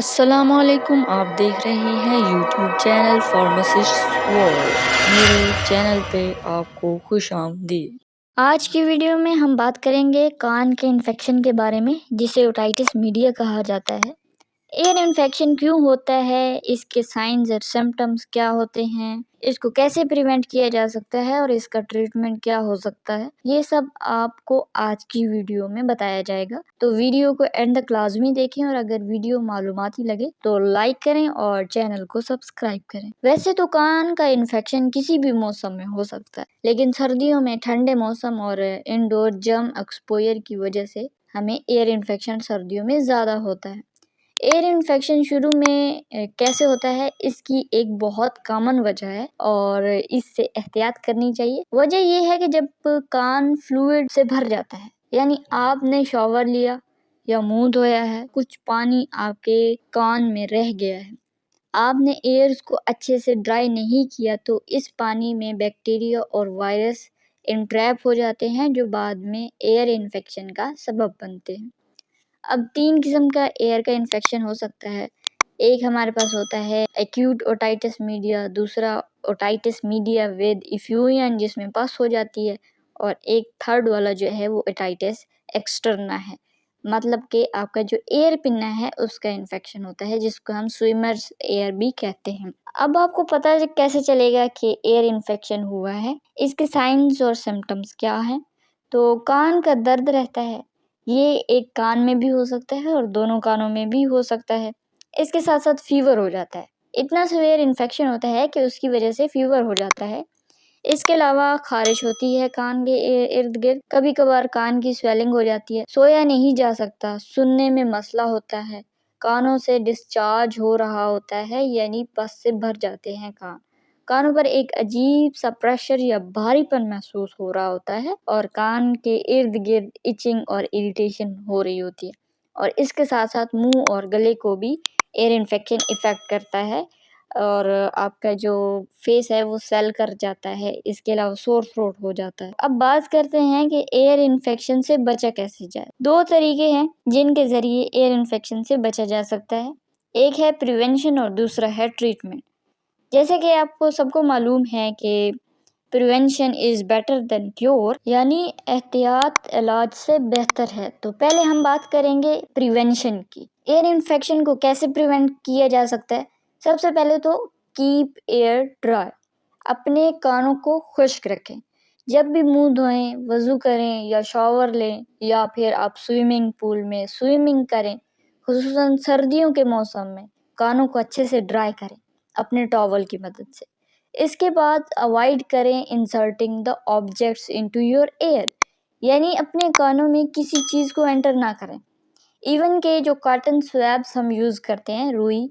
السلام علیکم، آپ دیکھ رہے ہیں یوٹیوب چینل فارماسسٹ ورلڈ۔ میرے چینل پہ آپ کو خوش آمدید۔ آج کی ویڈیو میں ہم بات کریں گے کان کے انفیکشن کے بارے میں، جسے اوٹائٹس میڈیا کہا جاتا ہے۔ ایئر انفیکشن کیوں ہوتا ہے، اس کے سائنز اور سمپٹمز کیا ہوتے ہیں، اس کو کیسے پریونٹ کیا جا سکتا ہے اور اس کا ٹریٹمنٹ کیا ہو سکتا ہے، یہ سب آپ کو آج کی ویڈیو میں بتایا جائے گا۔ تو ویڈیو کو اینڈ تک لازمی دیکھیں، اور اگر ویڈیو معلوماتی لگے تو لائک کریں اور چینل کو سبسکرائب کریں۔ ویسے تو کان کا انفیکشن کسی بھی موسم میں ہو سکتا ہے، لیکن سردیوں میں ٹھنڈے موسم اور انڈور جرم ایکسپوئر کی وجہ سے ہمیں ایئر انفیکشن سردیوں میں زیادہ ہوتا ہے۔ ایئر انفیکشن شروع میں کیسے ہوتا ہے، اس کی ایک بہت کامن وجہ ہے اور اس سے احتیاط کرنی چاہیے۔ وجہ یہ ہے کہ جب کان فلوئڈ سے بھر جاتا ہے، یعنی آپ نے شاور لیا یا منہ دھویا ہے، کچھ پانی آپ کے کان میں رہ گیا ہے، آپ نے ایئرز کو اچھے سے ڈرائی نہیں کیا، تو اس پانی میں بیکٹیریا اور وائرس انٹریپ ہو جاتے ہیں، جو بعد میں ایئر انفیکشن کا سبب بنتے ہیں۔ اب 3 قسم کا ایئر کا انفیکشن ہو سکتا ہے۔ ایک ہمارے پاس ہوتا ہے ایکیوٹ اوٹائٹس میڈیا، دوسرا اوٹائٹس میڈیا ود ایفیوژن جس میں پس ہو جاتی ہے، اور ایک تھرڈ والا جو ہے وہ اوٹائٹس ایکسٹرنا ہے، مطلب کہ آپ کا جو ایئر پنا ہے اس کا انفیکشن ہوتا ہے، جس کو ہم سوئمرز ایئر بھی کہتے ہیں۔ اب آپ کو پتہ کیسے چلے گا کہ ایئر انفیکشن ہوا ہے، اس کے سائنز اور سمپٹمز کیا ہیں؟ تو کان کا درد رہتا ہے، یہ ایک کان میں بھی ہو سکتا ہے اور دونوں کانوں میں بھی ہو سکتا ہے۔ اس کے ساتھ ساتھ فیور ہو جاتا ہے، اتنا سیویئر انفیکشن ہوتا ہے کہ اس کی وجہ سے فیور ہو جاتا ہے۔ اس کے علاوہ خارش ہوتی ہے کان کے ارد گرد، کبھی کبھار کان کی سویلنگ ہو جاتی ہے، سویا نہیں جا سکتا، سننے میں مسئلہ ہوتا ہے، کانوں سے ڈسچارج ہو رہا ہوتا ہے، یعنی پس سے بھر جاتے ہیں کانوں پر ایک عجیب سا پریشر یا بھاری پن محسوس ہو رہا ہوتا ہے، اور کان کے ارد گرد ایچنگ اور اریٹیشن ہو رہی ہوتی ہے، اور اس کے ساتھ ساتھ منہ اور گلے کو بھی ایئر انفیکشن افیکٹ کرتا ہے، اور آپ کا جو فیس ہے وہ سیل کر جاتا ہے۔ اس کے علاوہ سور تھروٹ ہو جاتا ہے۔ اب بات کرتے ہیں کہ ایئر انفیکشن سے بچا کیسے جائے۔ 2 طریقے ہیں جن کے ذریعے ایئر انفیکشن سے بچا جا سکتا ہے، ایک ہے پریونشن اور دوسرا ہے ٹریٹمنٹ۔ جیسے کہ آپ کو سب کو معلوم ہے کہ prevention is better than cure, یعنی احتیاط علاج سے بہتر ہے۔ تو پہلے ہم بات کریں گے پریونشن کی۔ ایئر انفیکشن کو کیسے پریونٹ کیا جا سکتا ہے؟ سب سے پہلے تو کیپ ایئر ڈرائی، اپنے کانوں کو خشک رکھیں۔ جب بھی منہ دھوئیں، وضو کریں یا شاور لیں، یا پھر آپ سوئمنگ پول میں سوئمنگ کریں، خصوصاً سردیوں کے موسم میں کانوں کو اچھے سے ڈرائی کریں اپنے ٹاول کی مدد سے۔ اس کے بعد اوائڈ کریں inserting the objects into your ear, یعنی اپنے کانوں میں کسی چیز کو انٹر نہ کریں۔ ایون کہ جو کاٹن سویبس ہم یوز کرتے ہیں، روئی،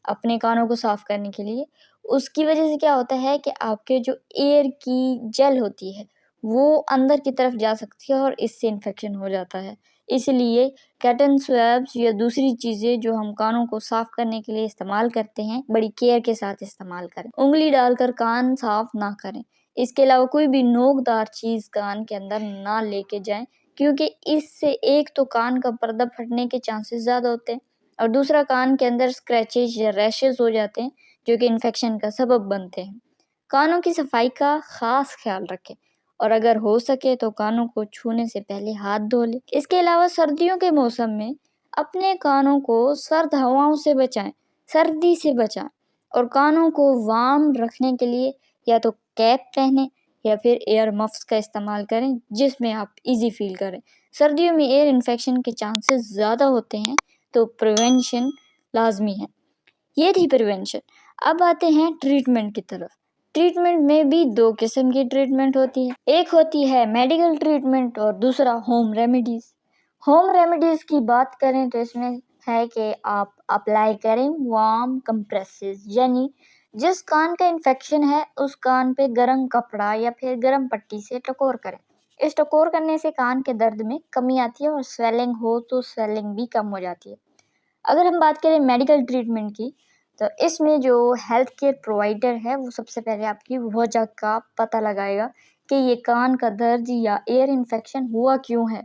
اپنے کانوں کو صاف کرنے کے لیے، اس کی وجہ سے کیا ہوتا ہے کہ آپ کے جو ایئر کی جیل ہوتی ہے وہ اندر کی طرف جا سکتی ہے اور اس سے انفیکشن ہو جاتا ہے۔ اس لیے کاٹن سویبس یا دوسری چیزیں جو ہم کانوں کو صاف کرنے کے لیے استعمال کرتے ہیں، بڑی کیئر کے ساتھ استعمال کریں، انگلی ڈال کر کان صاف نہ کریں۔ اس کے علاوہ کوئی بھی نوک دار چیز کان کے اندر نہ لے کے جائیں، کیونکہ اس سے ایک تو کان کا پردہ پھٹنے کے چانسز زیادہ ہوتے ہیں، اور دوسرا کان کے اندر اسکریچز یا ریشز ہو جاتے ہیں جو کہ انفیکشن کا سبب بنتے ہیں۔ کانوں کی صفائی کا خاص خیال رکھیں، اور اگر ہو سکے تو کانوں کو چھونے سے پہلے ہاتھ دھو لیں۔ اس کے علاوہ سردیوں کے موسم میں اپنے کانوں کو سرد ہواؤں سے بچائیں، سردی سے بچائیں، اور کانوں کو وارم رکھنے کے لیے یا تو کیپ پہنیں یا پھر ایئر مفس کا استعمال کریں جس میں آپ ایزی فیل کریں۔ سردیوں میں ایئر انفیکشن کے چانسز زیادہ ہوتے ہیں، تو پریونشن لازمی ہے۔ یہ تھی پریونشن۔ اب آتے ہیں ٹریٹمنٹ کی طرف۔ ٹریٹمنٹ میں بھی 2 قسم کی ٹریٹمنٹ ہوتی ہے، ایک ہوتی ہے میڈیکل ٹریٹمنٹ اور دوسرا ہوم ریمیڈیز۔ ہوم ریمیڈیز کی بات کریں تو اس میں ہے کہ آپ اپلائی کریں وارم کمپریسز، یعنی جس کان کا انفیکشن ہے اس کان پہ گرم کپڑا یا پھر گرم پٹی سے ٹکور کریں۔ اس ٹکور کرنے سے کان کے درد میں کمی آتی ہے، اور سویلنگ ہو تو سویلنگ بھی کم ہو جاتی ہے۔ اگر ہم بات کریں میڈیکل ٹریٹمنٹ کی، تو اس میں جو ہیلتھ کیئر پرووائڈر ہے وہ سب سے پہلے آپ کی وجہ کا پتہ لگائے گا کہ یہ کان کا درد یا ایئر انفیکشن ہوا کیوں ہے،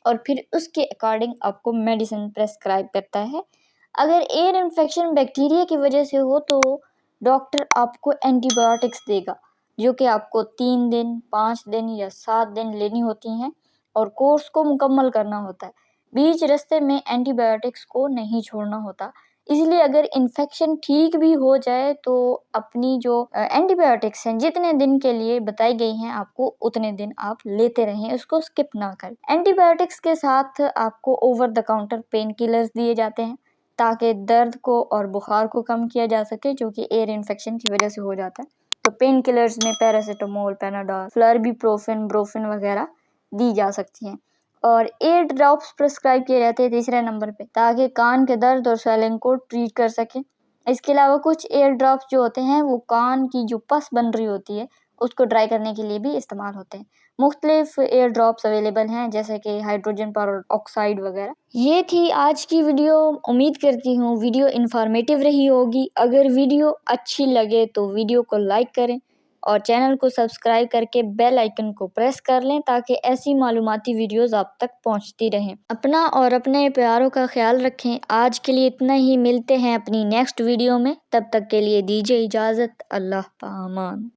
اور پھر اس کے اکارڈنگ آپ کو میڈیسن پریسکرائب کرتا ہے۔ اگر ایئر انفیکشن بیکٹیریا کی وجہ سے ہو تو ڈاکٹر آپ کو اینٹی بایوٹکس دے گا، جو کہ آپ کو 3 دن، 5 دن یا 7 دن لینی ہوتی ہیں اور کورس کو مکمل کرنا ہوتا ہے۔ بیچ رستے میں اینٹی بایوٹکس کو نہیں چھوڑنا ہوتا، اس لیے اگر انفیکشن ٹھیک بھی ہو جائے تو اپنی جو اینٹی بایوٹکس ہیں جتنے دن کے لیے بتائی گئی ہیں آپ کو اتنے دن آپ لیتے رہیں، اس کو اسکپ نہ کریں۔ اینٹی بایوٹکس کے ساتھ آپ کو over the counter painkillers دیے جاتے ہیں تاکہ درد کو اور بخار کو کم کیا جا سکے، جو کہ ایئر انفیکشن کی وجہ سے ہو جاتا ہے۔ تو پین کلرز میں پیراسیٹامول، پیناڈول، فلربیپروفین، بروفین وغیرہ دی جا سکتی ہیں، اور ایئر ڈراپس پرسکرائب کیے جاتے ہیں تیسرے نمبر پہ تاکہ کان کے درد اور سویلنگ کو ٹریٹ کر سکیں۔ اس کے علاوہ کچھ ایئر ڈراپس جو ہوتے ہیں وہ کان کی جو پس بن رہی ہوتی ہے اس کو ڈرائی کرنے کے لیے بھی استعمال ہوتے ہیں۔ مختلف ایئر ڈراپس اویلیبل ہیں جیسے کہ ہائیڈروجن پر آکسائڈ وغیرہ۔ یہ تھی آج کی ویڈیو، امید کرتی ہوں ویڈیو انفارمیٹیو رہی ہوگی۔ اگر ویڈیو اچھی لگے تو ویڈیو کو لائک کریں اور چینل کو سبسکرائب کر کے بیل آئیکن کو پریس کر لیں تاکہ ایسی معلوماتی ویڈیوز آپ تک پہنچتی رہیں۔ اپنا اور اپنے پیاروں کا خیال رکھیں۔ آج کے لیے اتنا ہی، ملتے ہیں اپنی نیکسٹ ویڈیو میں، تب تک کے لیے دیجیے اجازت۔ اللہ پامان۔